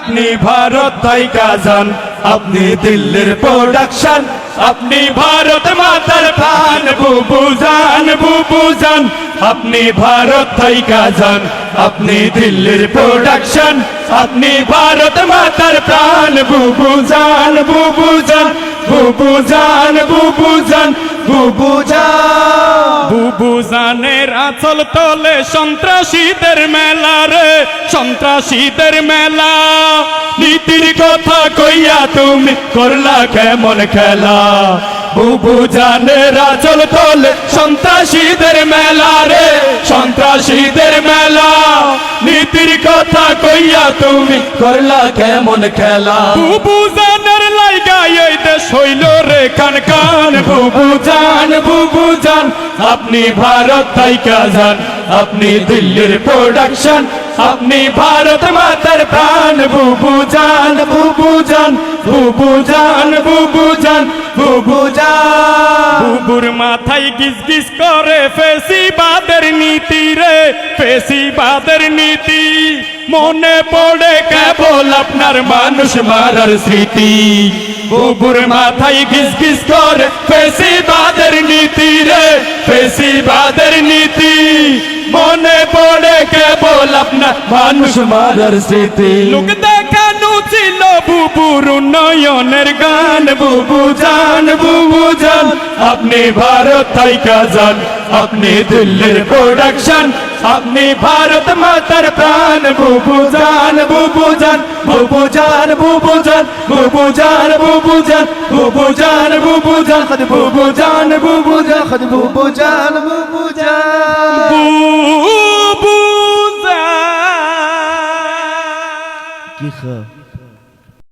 আপনি ভারত থাইকা যান, আপনি দিল্লির প্রোডাকশন, আপনি ভারত মাতার প্রাণ বুবু জান, বুবু জান। আপনি ভারত থাইকা যান, আপনি দিল্লির প্রোডাকশন, আপনি ভারত মাতার প্রাণ বুবু জান, বুবু জান, বুবু জান, বুবু জান, বুবু জান। বুবু জানের আঁচল তলে সন্ত্রাসীদের মেলা রে, সন্ত্রাসীদের মেলা। নীতির কথা কইয়া তুমি করলা কেমন খেলা। বুবু জানের আঁচল তলে সন্ত্রাসীদের মেলা রে, সন্ত্রাসীদের মেলা। নীতির কথা কইয়া তুমি করলা কেমন খেলা। বুবু জানের লাইগা এই দেশ হইল রে কান কান। বুবু জান, বুবু জান, আপনি ভারত থাইকা যান, আপনি দিল্লির প্রোডাকশন, আপনি ভারত মাতার প্রাণ বুবু জান, বুবু জান, বুবু জান, বুবু জান, বুবু জান। বুবুর মাথায় গিজ গিজ করে ফেসিবাদের নীতি রে, ফেসিবাদের নীতি। মনে পড়ে কেবল আপনার মানুষ মারার স্মৃতি। বুবুর মাথায় গিজ গিজ করে ফেসিবাদের নীতি রে, ফেসিবাদের নীতি। মনে পড়ে কেবল আপনার মানুষ মারার স্মৃতি। লোক দেখানো ছিল বুবুর উন্নয়নের গান। বুবু জান, বুবু জান, আপনি ভারত থাইকা যান, আপনি দিল্লির প্রোডাকশন, আপনি ভারত মাতার প্রাণ বুবু জান, বুবু জান, বুবু জান, বুবু জান, বুবু জান, বুবু জান, বুবু জান, বুবু জান, বুবু জান, বুবু জান, বুবু জান, বুবু জান, বুবু জান। কি